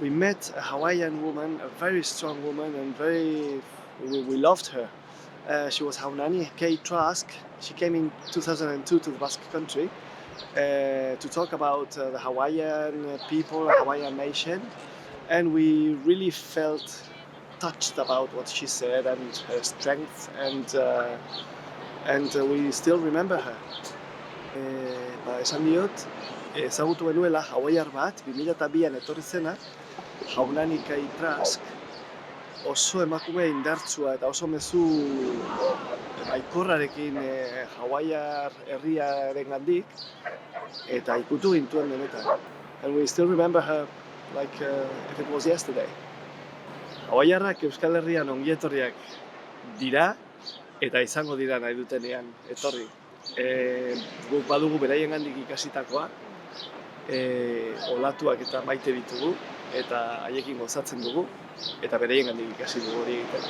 we met a Hawaiian woman, a very strong woman, and we loved her. She was Haunani Kate Trask. She came in 2002 to the Basque Country to talk about the Hawaiian people, the Hawaiian nation, and we really felt touched about what she said and her strength, and we still remember her. Esan diot, ezagutu genuela hawaiar bat, 2002an etorri zena, Haunani Kate Trask, oso emakume indartsua eta oso mezu baikorrarekin hawaiar herriarengandik eta ikutu gintuen benetan. And we still remember her like if it was yesterday. Hawaiarrak Euskal Herrian ongietorriak dira eta izango dira nahi dutenean etorri. Guk badugu beraiengandik ikasitakoa, olatuak eta maite ditugu eta haiekin gozatzen dugu eta beraiengandik ikasi dugu hori egiten.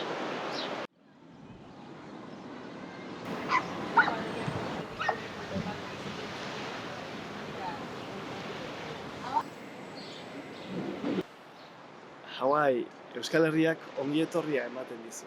Hawaii, Euskal Herriak ongietorria ematen dizu.